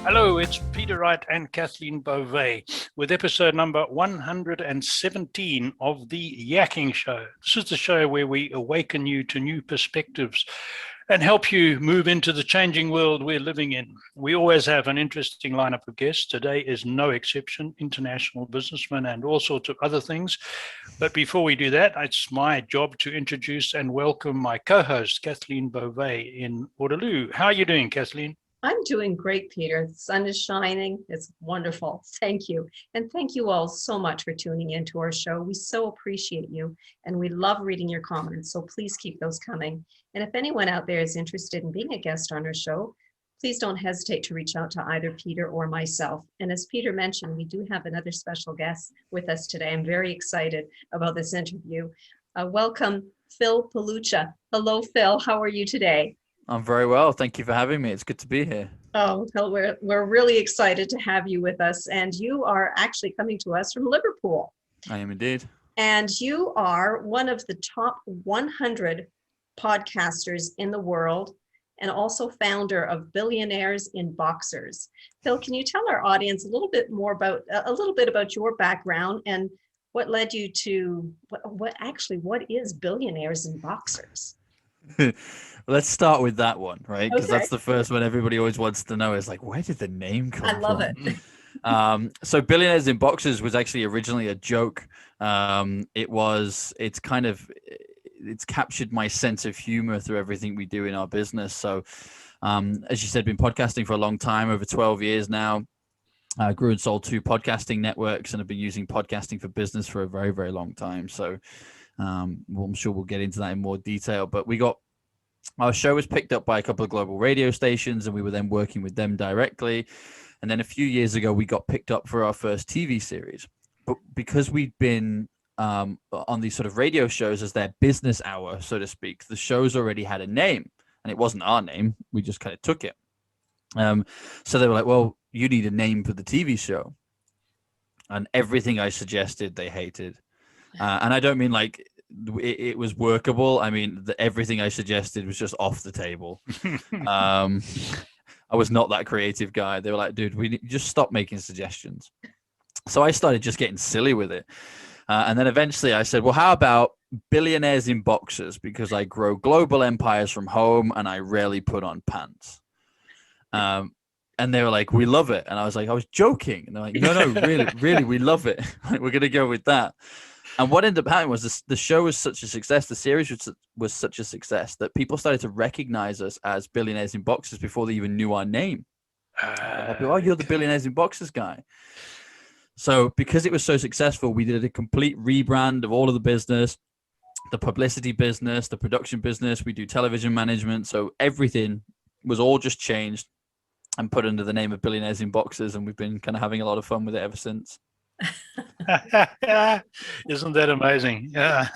Hello, it's Peter Wright and Kathleen Beauvais with episode number 117 of the Yakking Show. This is the show where we awaken you to new perspectives and help you move into the changing world we're living in. We always have an interesting lineup of guests. Today is no exception, international businessmen and all sorts of other things. But before we do that, it's my job to introduce and welcome my co-host, Kathleen Beauvais in Waterloo. How are you doing, Kathleen? I'm doing great, Peter. The sun is shining. It's wonderful. Thank you. And thank you all so much for tuning into our show. We so appreciate you and we love reading your comments. So please keep those coming. And if anyone out there is interested in being a guest on our show, please don't hesitate to reach out to either Peter or myself. And as Peter mentioned, we do have another special guest with us today. I'm very excited about this interview. Welcome, Phil Pelucha. Hello, Phil. How are you today? I'm very well. Thank you for having me. It's good to be here. Oh, Phil, we're really excited to have you with us. And you are actually coming to us from Liverpool. I am indeed. And you are one of the top 100 podcasters in the world and also founder of Billionaires in Boxers. Phil, can you tell our audience a little bit about your background and what led you to what is Billionaires in Boxers? Let's start with that one, right? Because Okay. that's the first one everybody always wants to know is like, where did the name come from? I love it. So Billionaires in Boxers was actually originally a joke. It's captured my sense of humor through everything we do in our business. So as you said, been podcasting for a long time, over 12 years now. Grew and sold 2 podcasting networks and have been using podcasting for business for a very, very long time. So I'm sure we'll get into that in more detail, but our show was picked up by a couple of global radio stations and we were then working with them directly. And then a few years ago, we got picked up for our first TV series. But because we'd been on these sort of radio shows as their business hour, so to speak, the shows already had a name and it wasn't our name. We just kind of took it. So they were like, well, you need a name for the TV show. And everything I suggested, they hated. And I don't mean like it was workable. I mean, everything I suggested was just off the table. I was not that creative guy. They were like, dude, we just stop making suggestions. So I started just getting silly with it. And then eventually I said, well, how about Billionaires in Boxers? Because I grow global empires from home and I rarely put on pants. And they were like, we love it. And I was like, I was joking. And they're like, no, really, we love it. We're going to go with that. And what ended up happening was the show was such a success, the series was such a success that people started to recognize us as Billionaires in Boxers before they even knew our name. Oh, you're the Billionaires in Boxers guy. So because it was so successful, we did a complete rebrand of all of the business, the publicity business, the production business. We do television management. So everything was all just changed and put under the name of Billionaires in Boxers. And we've been kind of having a lot of fun with it ever since. Isn't that amazing? Yeah.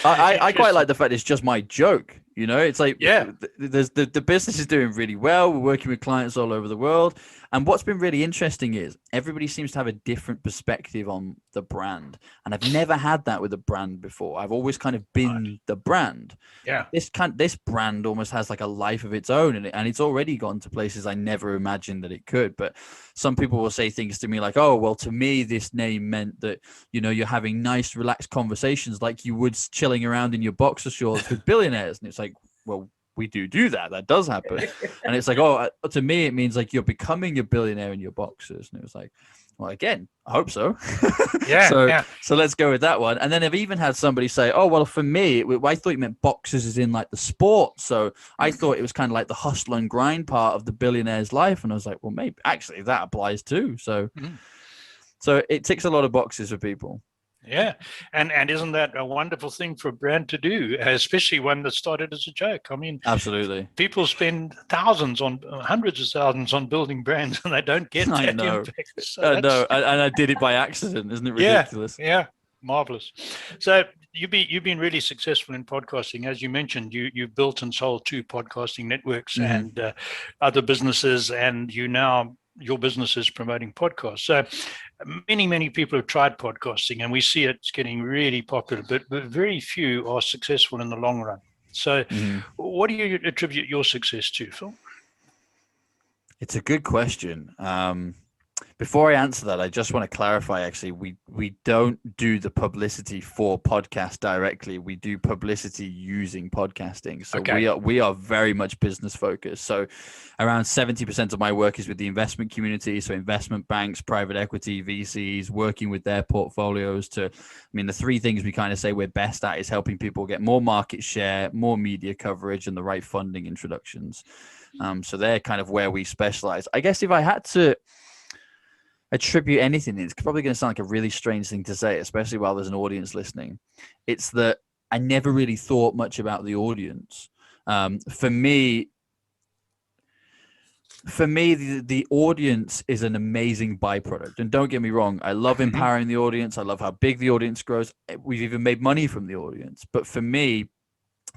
I quite like the fact it's just my joke. You know, it's like, yeah, the business is doing really well. We're working with clients all over the world. And what's been really interesting is everybody seems to have a different perspective on the brand. And I've never had that with a brand before. I've always kind of been the brand. Yeah. This brand almost has like a life of its own, and it's already gone to places I never imagined that it could. But some people will say things to me like, oh, well, to me, this name meant that, you know, you're having nice, relaxed conversations like you would chilling around in your boxer shorts with billionaires. And it's like, well, we do that. That does happen. And it's like, oh, to me, it means like you're becoming a billionaire in your boxers. And it was like, well, again, I hope so. Yeah. So let's go with that one. And then I've even had somebody say, oh, well, for me, I thought you meant boxers as in like the sport. So I thought it was kind of like the hustle and grind part of the billionaire's life. And I was like, well, maybe actually that applies too. So, so it ticks a lot of boxes for people. Yeah. And isn't that a wonderful thing for a brand to do, especially one that started as a joke? I mean, absolutely. People spend hundreds of thousands on building brands and they don't get that impact. So no, and I did it by accident. Isn't it ridiculous? Yeah. Marvelous. So you've been really successful in podcasting. As you mentioned, you've built and sold 2 podcasting networks and other businesses, and your business is promoting podcasts. So many people have tried podcasting and we see it's getting really popular, but very few are successful in the long run. So what do you attribute your success to, Phil? It's a good question. Before I answer that, I just want to clarify, actually, we don't do the publicity for podcast directly. We do publicity using podcasting. So Okay. we are very much business focused. So around 70% of my work is with the investment community. So investment banks, private equity, VCs, working with their portfolios to, I mean, the three things we kind of say we're best at is helping people get more market share, more media coverage, and the right funding introductions. So they're kind of where we specialize. I guess if I had to attribute anything, it's probably going to sound like a really strange thing to say, especially while there's an audience listening. It's that I never really thought much about the audience. For me, the audience is an amazing byproduct. And don't get me wrong, I love empowering the audience. I love how big the audience grows. We've even made money from the audience. But for me,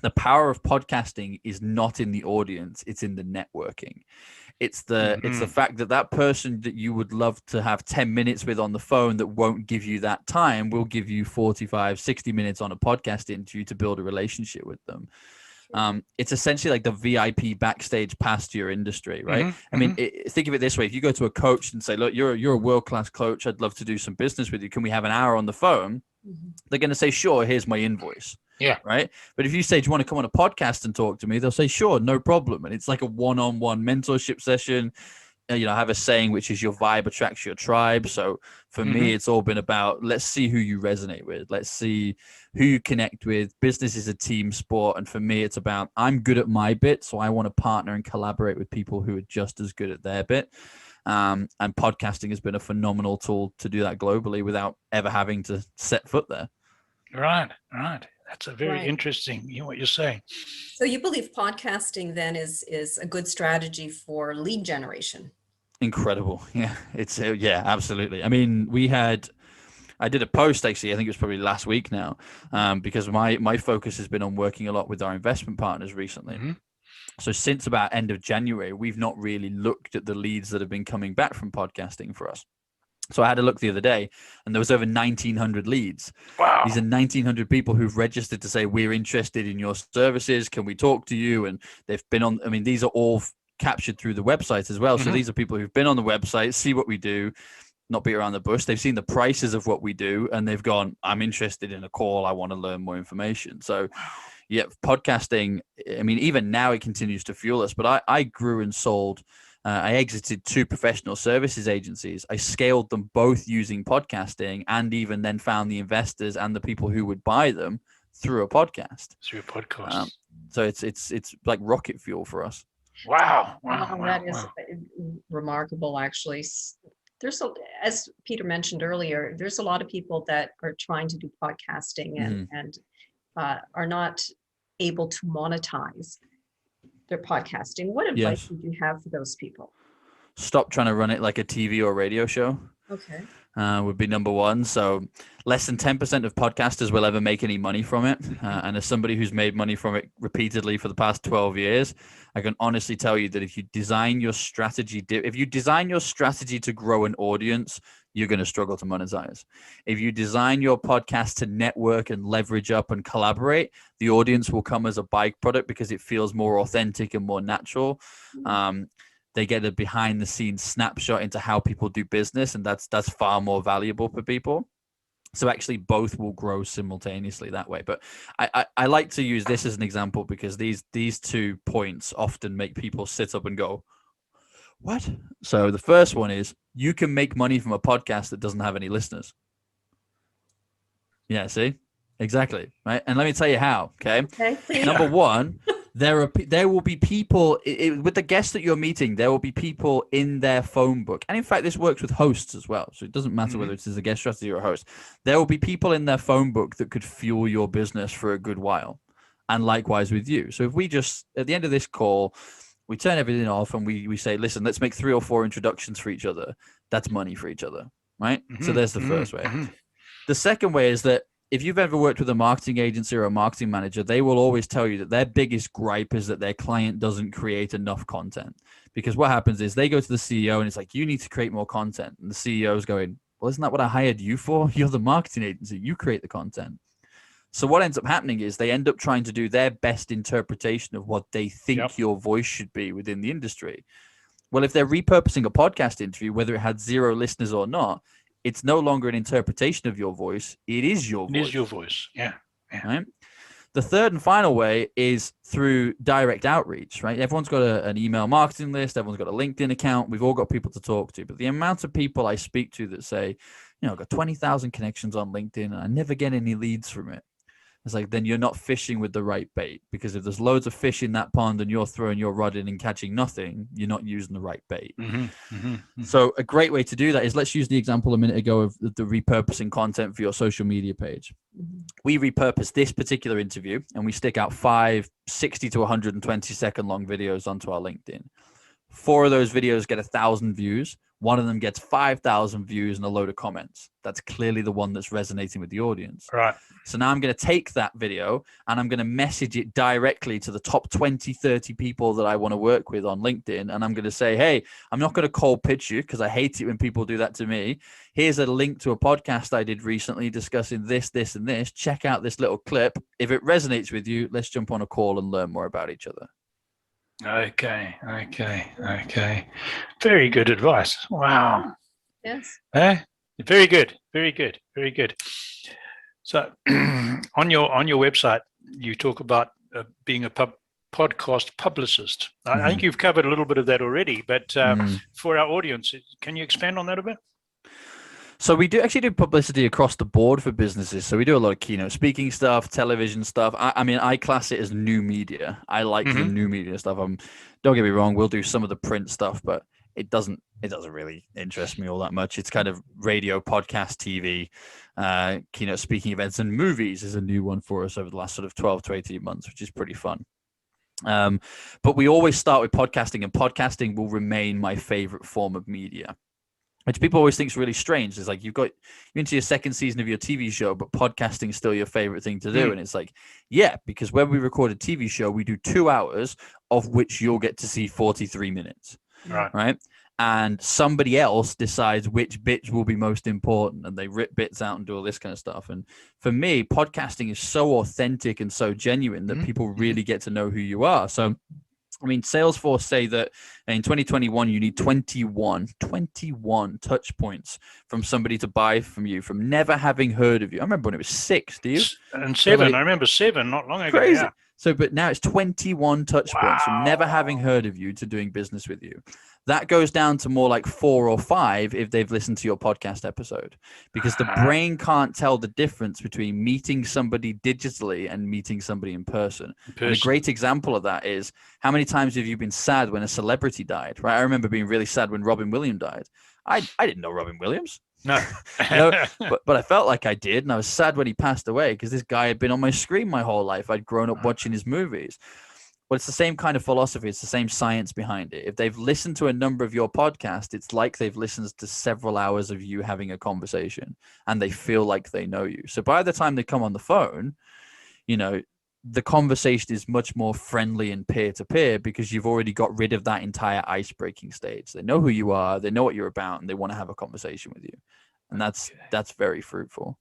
the power of podcasting is not in the audience, it's in the networking. It's the fact that person that you would love to have 10 minutes with on the phone that won't give you that time will give you 45, 60 minutes on a podcast interview to build a relationship with them. It's essentially like the VIP backstage pass to your industry, right? I mean, think of it this way. If you go to a coach and say, look, you're a world-class coach, I'd love to do some business with you. Can we have an hour on the phone? They're going to say, sure, here's my invoice. Yeah. Right. But if you say, do you want to come on a podcast and talk to me? They'll say, sure, no problem. And it's like a one-on-one mentorship session. I have a saying, which is your vibe attracts your tribe. So for me, it's all been about, let's see who you resonate with. Let's see who you connect with. Business is a team sport. And for me, it's about, I'm good at my bit. So I want to partner and collaborate with people who are just as good at their bit. And podcasting has been a phenomenal tool to do that globally without ever having to set foot there. Right. That's a very interesting, what you're saying. So you believe podcasting then is a good strategy for lead generation? Incredible. Yeah, yeah, absolutely. I mean, I did a post, actually, I think it was probably last week now, because my focus has been on working a lot with our investment partners recently. So since about end of January, we've not really looked at the leads that have been coming back from podcasting for us. So I had a look the other day, and there was over 1,900 leads. Wow. These are 1,900 people who've registered to say, we're interested in your services. Can we talk to you? And they've been on, I mean, these are all captured through the website as well. So these are people who've been on the website, see what we do, not beat around the bush. They've seen the prices of what we do, and they've gone, I'm interested in a call. I want to learn more information. So yeah, podcasting, I mean, even now it continues to fuel us, but I grew and sold. I exited 2 professional services agencies. I scaled them both using podcasting, and even then found the investors and the people who would buy them through a podcast. So it's like rocket fuel for us. Wow. That is remarkable, actually. As Peter mentioned earlier, there's a lot of people that are trying to do podcasting and are not able to monetize their podcasting. What advice would you have for those people? Stop trying to run it like a TV or radio show. Okay. Would be number one. So less than 10% of podcasters will ever make any money from it. And as somebody who's made money from it repeatedly for the past 12 years, I can honestly tell you that if you design your strategy to grow an audience, you're going to struggle to monetize. If you design your podcast to network and leverage up and collaborate, the audience will come as a byproduct because it feels more authentic and more natural. They get a behind the scenes snapshot into how people do business, and that's far more valuable for people. So actually both will grow simultaneously that way. But I like to use this as an example because these 2 points often make people sit up and go, what? So the first one is, you can make money from a podcast that doesn't have any listeners. Yeah, see? Exactly. Right. And let me tell you how. Okay. Number one, there will be people with the guests that you're meeting. There will be people in their phone book. And in fact, this works with hosts as well. So it doesn't matter whether it's as a guest strategy or a host. There will be people in their phone book that could fuel your business for a good while. And likewise with you. So if we just, at the end of this call, we turn everything off and we say, listen, let's make 3 or 4 introductions for each other. That's money for each other. Right. So there's the first way. The second way is that if you've ever worked with a marketing agency or a marketing manager, they will always tell you that their biggest gripe is that their client doesn't create enough content. Because what happens is they go to the CEO and it's like, you need to create more content. And the CEO is going, well, isn't that what I hired you for? You're the marketing agency. You create the content. So what ends up happening is they end up trying to do their best interpretation of what they think your voice should be within the industry. Well, if they're repurposing a podcast interview, whether it had 0 listeners or not, it's no longer an interpretation of your voice. It is your voice. It is your voice. Yeah. Right. The third and final way is through direct outreach, right? Everyone's got an email marketing list. Everyone's got a LinkedIn account. We've all got people to talk to. But the amount of people I speak to that say, I've got 20,000 connections on LinkedIn and I never get any leads from it. It's like, then you're not fishing with the right bait, because if there's loads of fish in that pond and you're throwing your rod in and catching nothing, you're not using the right bait. So a great way to do that is, let's use the example a minute ago of the repurposing content for your social media page. We repurpose this particular interview and we stick out 5 60 to 120 second long videos onto our LinkedIn. 4 of those videos get 1,000 views. 1 of them gets 5,000 views and a load of comments. That's clearly the one that's resonating with the audience. Right. So now I'm going to take that video and I'm going to message it directly to the top 20, 30 people that I want to work with on LinkedIn. And I'm going to say, hey, I'm not going to cold pitch you because I hate it when people do that to me. Here's a link to a podcast I did recently discussing this, this, and this. Check out this little clip. If it resonates with you, let's jump on a call and learn more about each other. Okay. Very good advice. Wow. Yes. Very good. So on your website, you talk about being a podcast publicist. I think you've covered a little bit of that already, but for our audience, can you expand on that a bit? So we do actually do publicity across the board for businesses. So we do a lot of keynote speaking stuff, television stuff. I mean, I class it as new media. I like the new media stuff. Don't get me wrong, we'll do some of the print stuff, but it doesn't really interest me all that much. It's kind of radio, podcast, TV, keynote speaking events, and movies is a new one for us over the last sort of 12 to 18 months, which is pretty fun. But we always start with podcasting, and podcasting will remain my favorite form of media, which people always think is really strange. It's like, you're into your 2nd season of your TV show, but podcasting is still your favorite thing to do. And it's like, yeah, because when we record a TV show, we do 2 hours, of which you'll get to see 43 minutes. Right. And somebody else decides which bits will be most important, and they rip bits out and do all this kind of stuff. And for me, podcasting is so authentic and so genuine that people really get to know who you are. So, I mean, Salesforce say that in 2021, you need 21 touch points from somebody to buy from you, from never having heard of you. I remember when it was 6, do you? And 7, I remember 7 not long ago. Crazy. Yeah. So, but now it's 21 touch points from never having heard of you to doing business with you. That goes down to more like 4 or 5 if they've listened to your podcast episode, because the brain can't tell the difference between meeting somebody digitally and meeting somebody in person. And a great example of that is, how many times have you been sad when a celebrity died, right? I remember being really sad when Robin Williams died. I didn't know Robin Williams. No. but I felt like I did, and I was sad when he passed away because this guy had been on my screen my whole life. I'd grown up watching his movies. Well, it's the same kind of philosophy. It's the same science behind it. If they've listened to a number of your podcasts, it's like they've listened to several hours of you having a conversation, and they feel like they know you. So by the time they come on the phone, the conversation is much more friendly and peer-to-peer, because you've already got rid of that entire ice-breaking stage. They know who you are, they know what you're about, and they want to have a conversation with you. And that's very fruitful.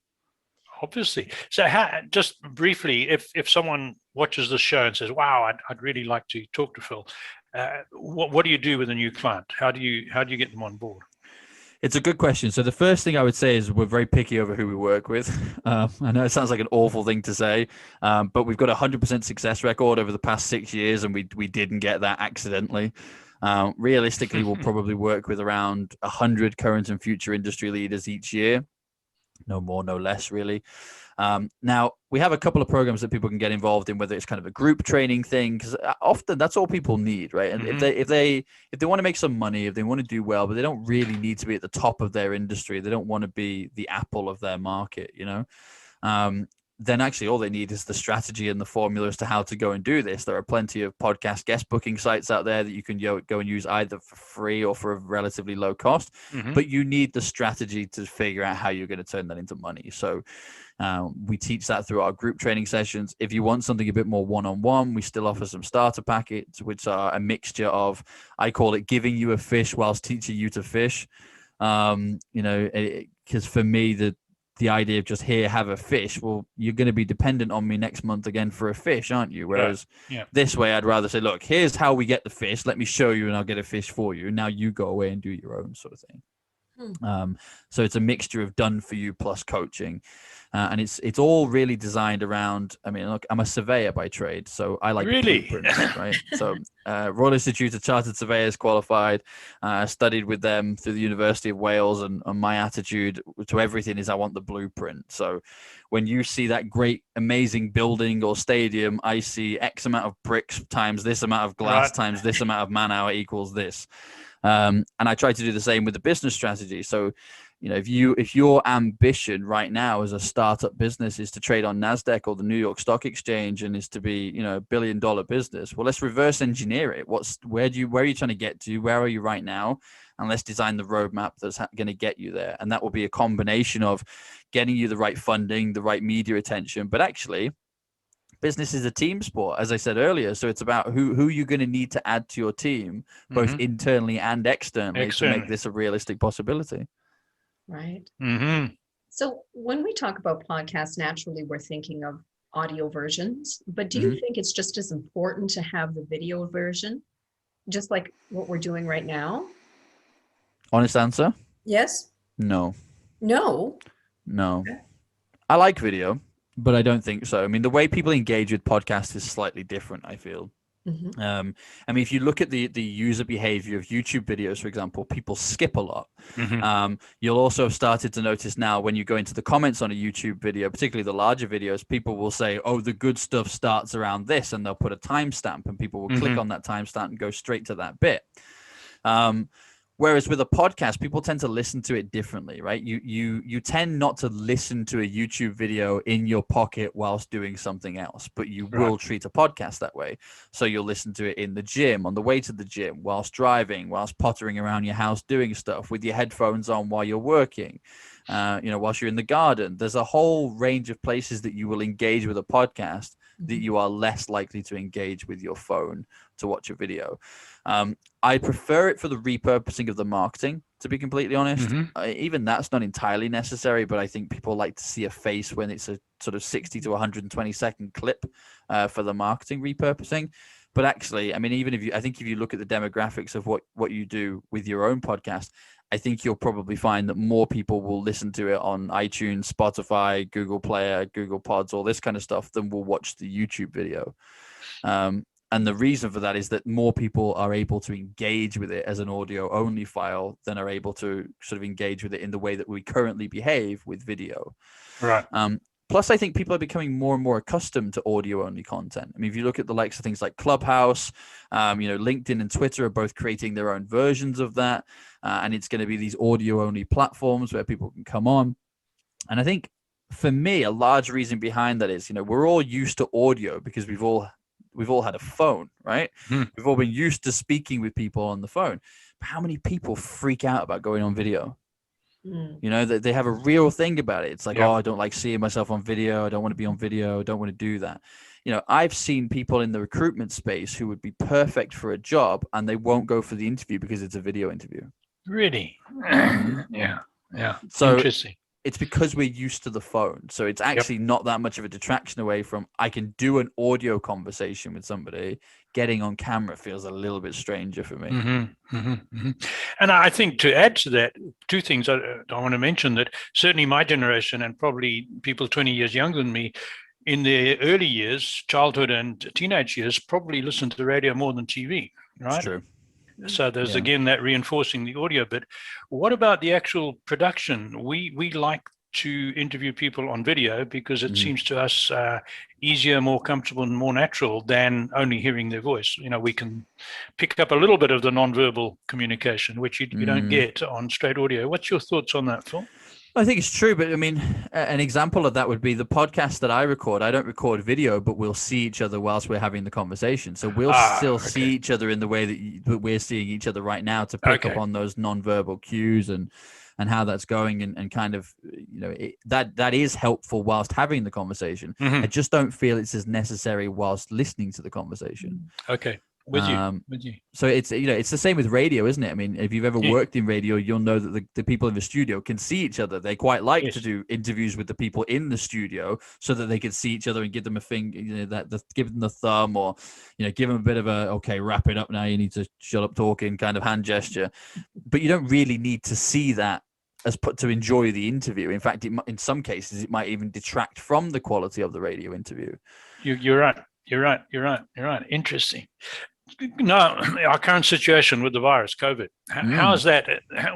Obviously. So just briefly, if someone watches this show and says, wow, I'd really like to talk to Phil, what do you do with a new client? How do you get them on board? It's a good question. So the first thing I would say is we're very picky over who we work with. I know it sounds like an awful thing to say, but we've got a 100% success record over the past 6 years, and we didn't get that accidentally. Realistically, we'll probably work with around 100 current and future industry leaders each year. No more, no less, really. Now, we have a couple of programs that people can get involved in, whether it's kind of a group training thing, because often that's all people need, right? And if they want to make some money, if they want to do well, but they don't really need to be at the top of their industry, they don't want to be the Apple of their market, then actually all they need is the strategy and the formula as to how to go and do this. There are plenty of podcast guest booking sites out there that you can go and use either for free or for a relatively low cost, but you need the strategy to figure out how you're going to turn that into money. So we teach that through our group training sessions. If you want something a bit more one-on-one, we still offer some starter packets, which are a mixture of, I call it giving you a fish whilst teaching you to fish. Because for me, the idea of just here, have a fish. Well, you're going to be dependent on me next month again for a fish, aren't you? Whereas this way, I'd rather say, look, here's how we get the fish. Let me show you and I'll get a fish for you. Now you go away and do your own sort of thing. So it's a mixture of done for you plus coaching. And it's all really designed around, I mean, look, I'm a surveyor by trade, so I like blueprints, right? So Royal Institute of Chartered Surveyors qualified, studied with them through the University of Wales, and my attitude to everything is I want the blueprint. So when you see that great, amazing building or stadium, I see X amount of bricks times this amount of glass times this amount of man hour equals this. And I try to do the same with the business strategy. So, you know, if your ambition right now as a startup business is to trade on NASDAQ or the New York Stock Exchange and is to be, you know, $1 billion business, well, let's reverse engineer it. Where are you trying to get to? Where are you right now? And let's design the roadmap that's going to get you there. And that will be a combination of getting you the right funding, the right media attention, but actually business is a team sport, as I said earlier. So it's about who you're going to need to add to your team, both internally and externally, to make this a realistic possibility. Right. So when we talk about podcasts, naturally, we're thinking of audio versions, but do you think it's just as important to have the video version, just like what we're doing right now? Honest answer? Yes. No. No. Okay. I like video, but I don't think so. I mean, the way people engage with podcasts is slightly different, I feel. I mean, if you look at the user behavior of YouTube videos, for example, people skip a lot. You'll also have started to notice now when you go into the comments on a YouTube video, particularly the larger videos, people will say, oh, the good stuff starts around this, and they'll put a timestamp, and people will click on that timestamp and go straight to that bit. Whereas with a podcast, people tend to listen to it differently, right? You tend not to listen to a YouTube video in your pocket whilst doing something else, but you will treat a podcast that way. So you'll listen to it in the gym, on the way to the gym, whilst driving, whilst pottering around your house doing stuff, with your headphones on while you're working, whilst you're in the garden. There's a whole range of places that you will engage with a podcast that you are less likely to engage with your phone to watch a video. I prefer it for the repurposing of the marketing, to be completely honest. Even that's not entirely necessary, but I think people like to see a face when it's a sort of 60 to 120 second clip for the marketing repurposing. But actually, I mean, if you look at the demographics of what you do with your own podcast, I think you'll probably find that more people will listen to it on iTunes, Spotify, Google Player, Google Pods, all this kind of stuff than will watch the YouTube video. And the reason for that is that more people are able to engage with it as an audio only file than are able to sort of engage with it in the way that we currently behave with video. Right. Plus, I think people are becoming more and more accustomed to audio-only content. I mean, if you look at the likes of things like Clubhouse, LinkedIn and Twitter are both creating their own versions of that. And it's going to be these audio-only platforms where people can come on. And I think, for me, a large reason behind that is, we're all used to audio because we've all had a phone, right? We've all been used to speaking with people on the phone. But how many people freak out about going on video? They have a real thing about it. It's like, oh, I don't like seeing myself on video. I don't want to be on video. I don't want to do that. I've seen people in the recruitment space who would be perfect for a job and they won't go for the interview because it's a video interview. Really? Yeah. So interesting. It's because we're used to the phone. So it's actually not that much of a detraction away from, I can do an audio conversation with somebody. Getting on camera feels a little bit stranger for me. And I think to add to that, two things I want to mention, that certainly my generation and probably people 20 years younger than me, in their early years, childhood and teenage years, probably listened to the radio more than TV, right? That's true. So there's again that reinforcing the audio bit. What about the actual production? We like to interview people on video because it seems to us easier, more comfortable, and more natural than only hearing their voice. We can pick up a little bit of the nonverbal communication, which you don't get on straight audio. What's your thoughts on that, Phil? I think it's true, but I mean, an example of that would be the podcast that I record. I don't record video, but we'll see each other whilst we're having the conversation. So we'll still see each other in the way that we're seeing each other right now, to pick up on those nonverbal cues and how that's going, and kind of, that is helpful whilst having the conversation. I just don't feel it's as necessary whilst listening to the conversation. Okay. With you, with you. So it's it's the same with radio, isn't it? I mean, if you've ever worked in radio, you'll know that the people in the studio can see each other. They quite like to do interviews with the people in the studio so that they can see each other and give them a finger, give them the thumb, or give them a bit of a okay, wrap it up now. You need to shut up talking kind of hand gesture. But you don't really need to see that as put to enjoy the interview. In fact, in some cases, it might even detract from the quality of the radio interview. You're right. You're right. Interesting. No, our current situation with the virus, COVID, how is that?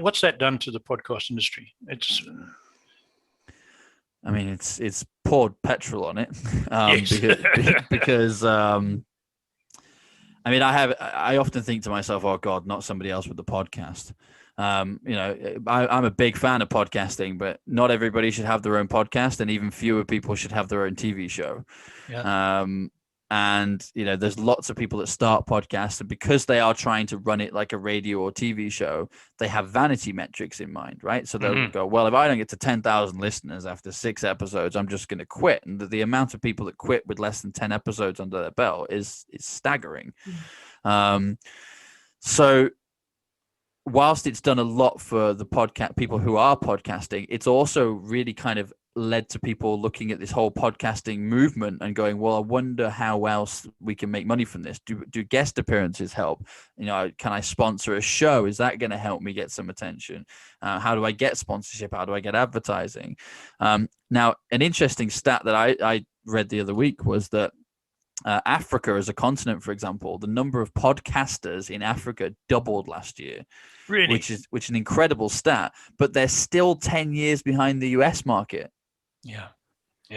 What's that done to the podcast industry? I mean, it's poured petrol on it because I mean, I often think to myself, oh God, not somebody else with the podcast. I'm a big fan of podcasting, but not everybody should have their own podcast, and even fewer people should have their own TV show. Yeah. And there's lots of people that start podcasts, and because they are trying to run it like a radio or TV show, they have vanity metrics in mind, right? So they'll go, well, if I don't get to 10,000 listeners after 6 episodes, I'm just going to quit. And the amount of people that quit with less than 10 episodes under their belt is staggering. So whilst it's done a lot for the podcast people who are podcasting, it's also really kind of led to people looking at this whole podcasting movement and going, well, I wonder how else we can make money from this. Do guest appearances help? Can I sponsor a show? Is that going to help me get some attention? How do I get sponsorship? How do I get advertising? Now, an interesting stat that I read the other week was that Africa as a continent, for example, the number of podcasters in Africa doubled last year. Really? Which is an incredible stat, but they're still 10 years behind the US market. Yeah.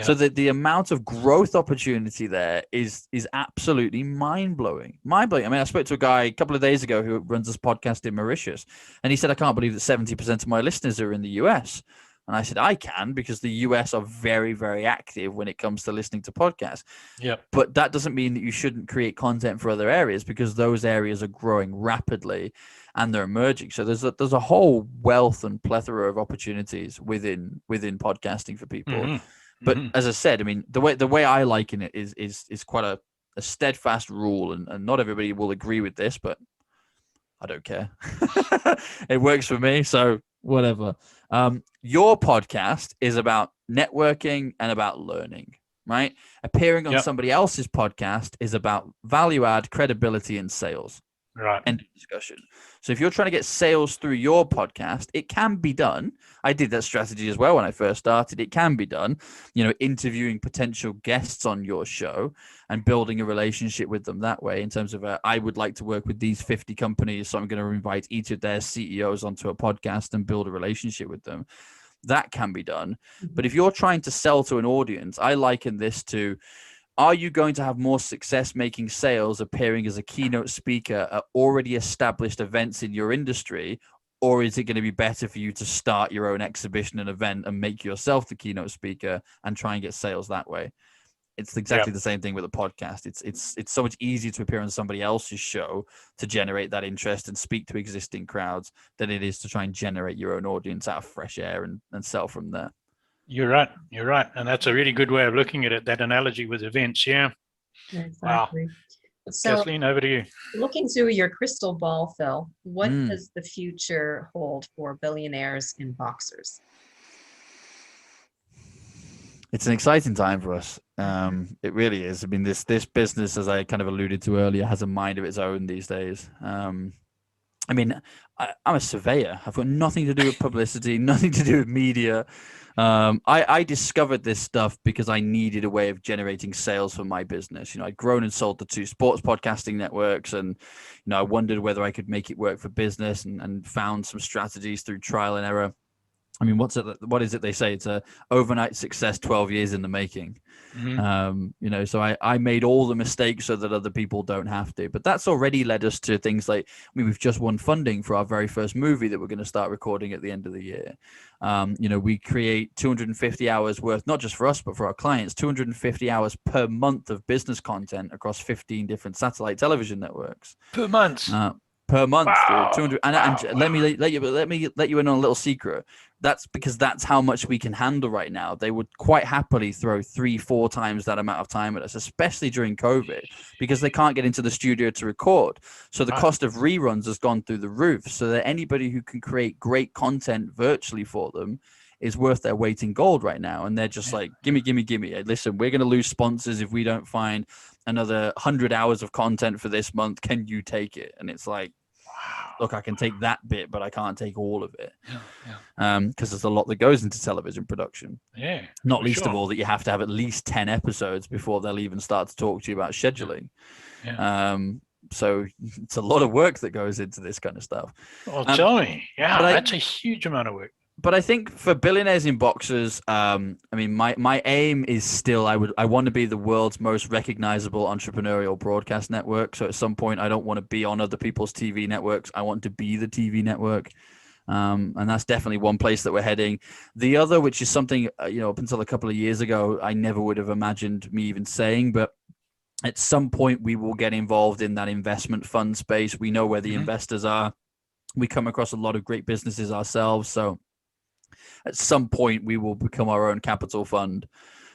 So the amount of growth opportunity there is absolutely mind-blowing. I mean, I spoke to a guy a couple of days ago who runs this podcast in Mauritius, and he said, I can't believe that 70% of my listeners are in the US. And I said, I can, because the US are very, very active when it comes to listening to podcasts. Yeah. But that doesn't mean that you shouldn't create content for other areas, because those areas are growing rapidly and they're emerging. So there's a whole wealth and plethora of opportunities within podcasting for people. But as I said, I mean, the way I liken it is quite a steadfast rule, and not everybody will agree with this, but I don't care. It works for me. So whatever. Your podcast is about networking and about learning, right? Appearing on somebody else's podcast is about value add, credibility, and sales. Right. End of discussion. So if you're trying to get sales through your podcast, it can be done. I did that strategy as well when I first started. It can be done, interviewing potential guests on your show and building a relationship with them that way, in terms of I would like to work with these 50 companies, so I'm going to invite each of their CEOs onto a podcast and build a relationship with them. That can be done. But if you're trying to sell to an audience, I liken this to, are you going to have more success making sales appearing as a keynote speaker at already established events in your industry, or is it going to be better for you to start your own exhibition and event and make yourself the keynote speaker and try and get sales that way? It's exactly the same thing with a podcast. It's so much easier to appear on somebody else's show to generate that interest and speak to existing crowds than it is to try and generate your own audience out of fresh air and sell from there. You're right. And that's a really good way of looking at it, that analogy with events. Yeah. Exactly. Wow. So, Kathleen, over to you. Looking through your crystal ball, Phil, what does the future hold for Billionaires in Boxers? It's an exciting time for us. It really is. I mean, this business, as I kind of alluded to earlier, has a mind of its own these days. I mean, I'm a surveyor. I've got nothing to do with publicity, nothing to do with media. I discovered this stuff because I needed a way of generating sales for my business. I'd grown and sold the 2 sports podcasting networks, and I wondered whether I could make it work for business, and found some strategies through trial and error. I mean, what is it they say? It's a overnight success, 12 years in the making. So I made all the mistakes so that other people don't have to. But that's already led us to things like, we've just won funding for our very first movie that we're going to start recording at the end of the year. We create 250 hours worth, not just for us, but for our clients, 250 hours per month of business content across 15 different satellite television networks. Per month? per month. Wow. 200. And let me let you in on a little secret. That's because that's how much we can handle right now. They would quite happily throw 3-4 times that amount of time at us, especially during COVID, because they can't get into the studio to record. So the cost of reruns has gone through the roof. So that anybody who can create great content virtually for them is worth their weight in gold right now. And they're just like, gimme. Listen, we're going to lose sponsors if we don't find another 100 hours of content for this month. Can you take it? And it's like, look, I can take that bit, but I can't take all of it. Because there's a lot that goes into television production. Not least of all that you have to have at least 10 episodes before they'll even start to talk to you about scheduling. So it's a lot of work that goes into this kind of stuff. Well, tell me. That's a huge amount of work. But I think for Billionaires in Boxers, I mean, my aim is still I want to be the world's most recognizable entrepreneurial broadcast network. So at some point, I don't want to be on other people's TV networks. I want to be the TV network. And that's definitely one place that we're heading. The other, which is something, up until a couple of years ago, I never would have imagined me even saying, but at some point we will get involved in that investment fund space. We know where the investors are. We come across a lot of great businesses ourselves. So at some point, we will become our own capital fund,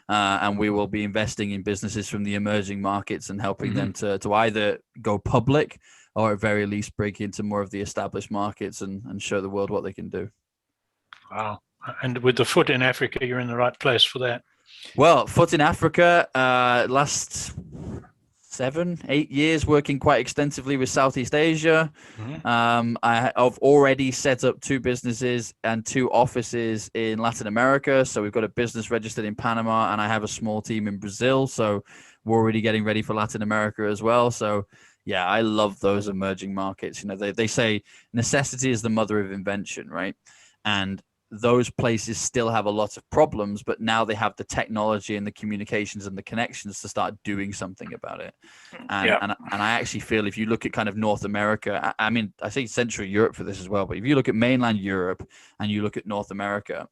and we will be investing in businesses from the emerging markets and helping them to either go public or at very least break into more of the established markets and show the world what they can do. Wow. And with the foot in Africa, you're in the right place for that. Well, foot in Africa, last 7-8 years working quite extensively with Southeast Asia. I've already set up 2 businesses and 2 offices in Latin America. So we've got a business registered in Panama, and I have a small team in Brazil. So we're already getting ready for Latin America as well. So yeah, I love those emerging markets. They say necessity is the mother of invention, right? And those places still have a lot of problems, but now they have the technology and the communications and the connections to start doing something about it. And I actually feel if you look at kind of North America, I mean, I say Central Europe for this as well, but if you look at mainland Europe and you look at North America,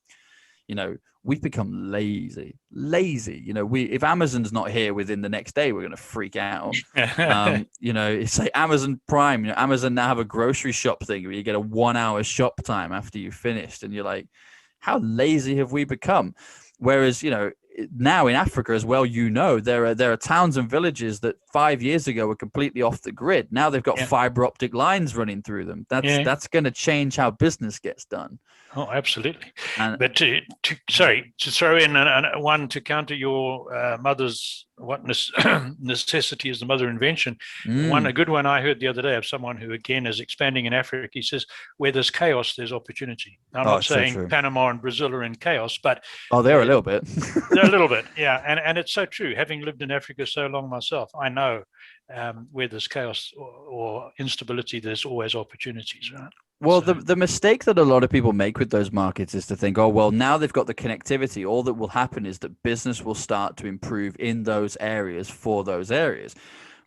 we've become lazy. If Amazon's not here within the next day, we're going to freak out. It's like Amazon Prime. Amazon now have a grocery shop thing where you get a 1-hour shop time after you've finished, and you're like, how lazy have we become? Whereas now in Africa as well, there are towns and villages that 5 years ago were completely off the grid. Now they've got fiber optic lines running through them. That's going to change how business gets done. Oh, absolutely. But to throw in one to counter your mother's necessity is the mother invention. A good one I heard the other day of someone who again is expanding in Africa. He says, where there's chaos, there's opportunity. Now, I'm not saying so Panama and Brazil are in chaos, but they're a little bit. They're a little bit, yeah. And it's so true. Having lived in Africa so long myself, I know where there's chaos or instability, there's always opportunities, right? Well, the mistake that a lot of people make with those markets is to think, oh, well, now they've got the connectivity. All that will happen is that business will start to improve in those areas for those areas.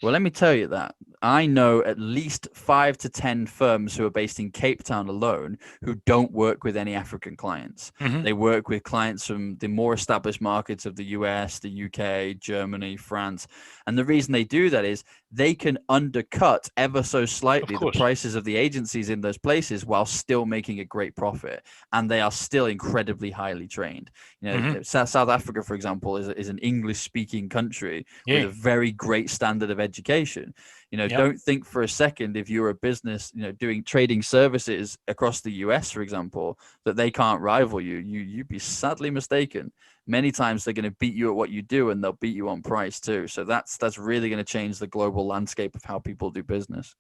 Well, let me tell you that. I know at least 5 to 10 firms who are based in Cape Town alone who don't work with any African clients. They work with clients from the more established markets of the US, the UK, Germany, France. And the reason they do that is they can undercut ever so slightly the prices of the agencies in those places while still making a great profit. And they are still incredibly highly trained. South Africa, for example, is an English-speaking country with a very great standard of education. Don't think for a second if you're a business, doing trading services across the US, for example, that they can't rival you. You'd be sadly mistaken. Many times they're going to beat you at what you do, and they'll beat you on price too. So that's really going to change the global landscape of how people do business.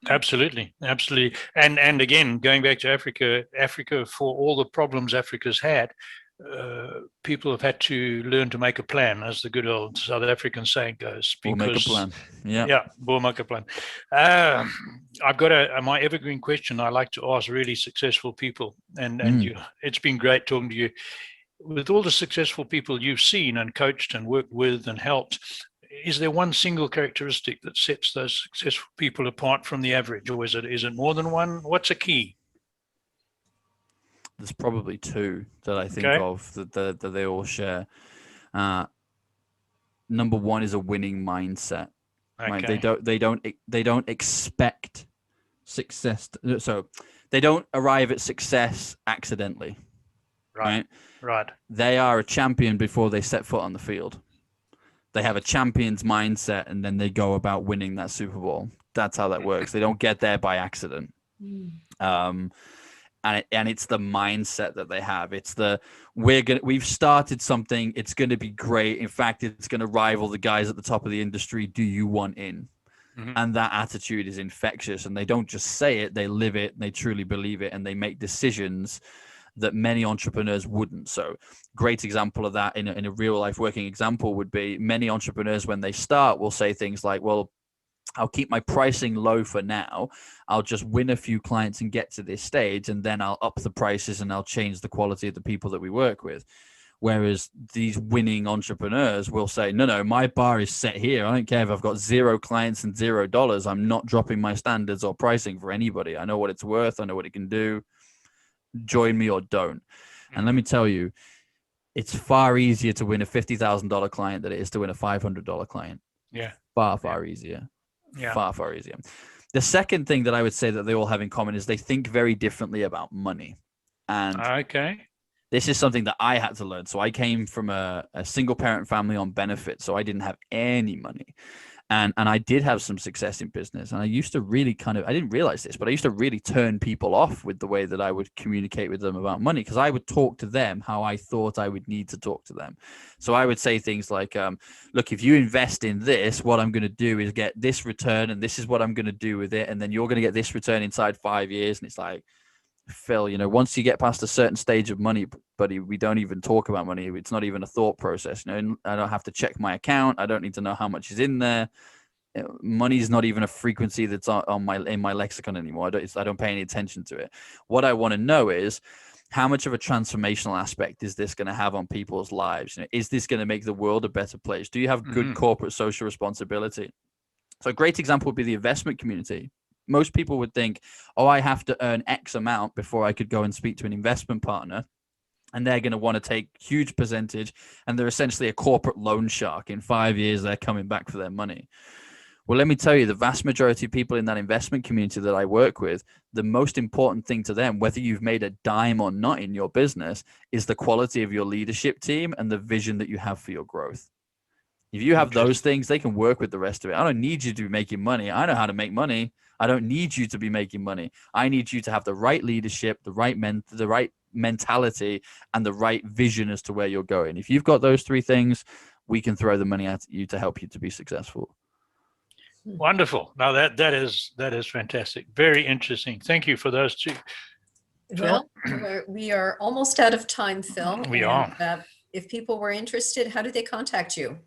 Absolutely. And again, going back to Africa, for all the problems Africa's had, people have had to learn to make a plan, as the good old South African saying goes. We'll make a plan. We'll make a plan. I've got my evergreen question I like to ask really successful people, and it's been great talking to you. With all the successful people you've seen and coached and worked with and helped, is there one single characteristic that sets those successful people apart from the average, or is it more than one? What's a key? There's probably 2 that I think of that they all share. Number 1 is a winning mindset. Right? They don't expect success. So they don't arrive at success accidentally. Right. Right. They are a champion before they set foot on the field. They have a champion's mindset, and then they go about winning that Super Bowl. That's how that works. They don't get there by accident. And it's the mindset that they have. It's we've started something. It's going to be great. In fact, it's going to rival the guys at the top of the industry. Do you want in? And that attitude is infectious. And they don't just say it; they live it. They truly believe it, and they make decisions that many entrepreneurs wouldn't. So great example of that in a real life working example would be many entrepreneurs when they start will say things like, well, I'll keep my pricing low for now. I'll just win a few clients and get to this stage, and then I'll up the prices and I'll change the quality of the people that we work with. Whereas these winning entrepreneurs will say, no, my bar is set here. I don't care if I've got 0 clients and $0. I'm not dropping my standards or pricing for anybody. I know what it's worth. I know what it can do. Join me or don't. And let me tell you, it's far easier to win a $50,000 client than it is to win a $500 client. Yeah. Far easier. Yeah. Far easier. The second thing that I would say that they all have in common is they think very differently about money. And this is something that I had to learn. So I came from a single parent family on benefits. So I didn't have any money. And I did have some success in business. And I used to really I didn't realize this, but I used to really turn people off with the way that I would communicate with them about money, because I would talk to them how I thought I would need to talk to them. So I would say things like, look, if you invest in this, what I'm going to do is get this return, and this is what I'm going to do with it. And then you're going to get this return inside 5 years. And it's like, Phil, once you get past a certain stage of money, buddy, we don't even talk about money. It's not even a thought process. I don't have to check my account. I don't need to know how much is in there. Money is not even a frequency that's in my lexicon anymore. I don't pay any attention to it. What I want to know is, how much of a transformational aspect is this going to have on people's lives? Is this going to make the world a better place? Do you have good corporate social responsibility? So a great example would be the investment community. Most people would think, I have to earn X amount before I could go and speak to an investment partner. And they're going to want to take huge percentage. And they're essentially a corporate loan shark. In 5 years, they're coming back for their money. Well, let me tell you, the vast majority of people in that investment community that I work with, the most important thing to them, whether you've made a dime or not in your business, is the quality of your leadership team and the vision that you have for your growth. If you have those things, they can work with the rest of it. I don't need you to be making money. I know how to make money. I don't need you to be making money. I need you to have the right leadership, the right mentality, and the right vision as to where you're going. If you've got those 3 things, we can throw the money at you to help you to be successful. Wonderful. Now that is fantastic. Very interesting. Thank you for those 2. Well, we are almost out of time, Phil. We are. If people were interested, how do they contact you?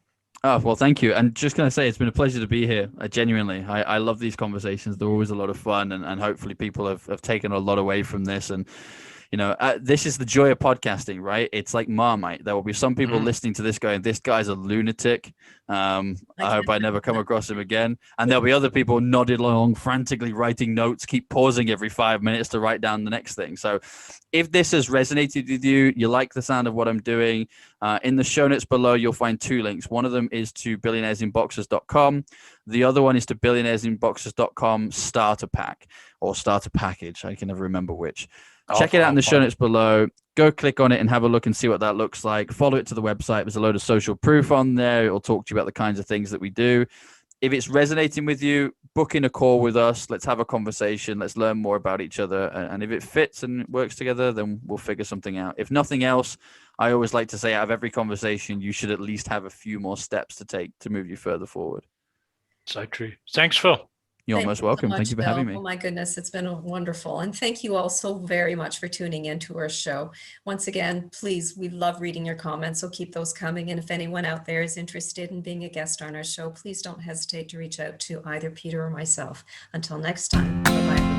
Oh, well, thank you. And just going to say, it's been a pleasure to be here. Genuinely, I love these conversations. They're always a lot of fun, and hopefully people have taken a lot away from this. And, this is the joy of podcasting, right? It's like Marmite. There will be some people listening to this going, this guy's a lunatic. I hope I never come across him again. And there'll be other people nodding along, frantically writing notes, keep pausing every 5 minutes to write down the next thing. So if this has resonated with you, you like the sound of what I'm doing, in the show notes below, you'll find 2 links. One of them is to billionairesinboxers.com. The other one is to billionairesinboxers.com starter pack or starter package. I can never remember which. Check it out in the show notes below. Go click on it and have a look and see what that looks like. Follow it to the website. There's a load of social proof on there. It'll talk to you about the kinds of things that we do. If it's resonating with you, book in a call with us. Let's have a conversation. Let's learn more about each other. And if it fits and works together, then we'll figure something out. If nothing else, I always like to say out of every conversation, you should at least have a few more steps to take to move you further forward. So true. Thanks, Phil. You're most welcome. Thank you for having me. Oh my goodness, it's been wonderful. And thank you all so very much for tuning into our show. Once again, please, we love reading your comments, so keep those coming. And if anyone out there is interested in being a guest on our show, please don't hesitate to reach out to either Peter or myself. Until next time, bye-bye.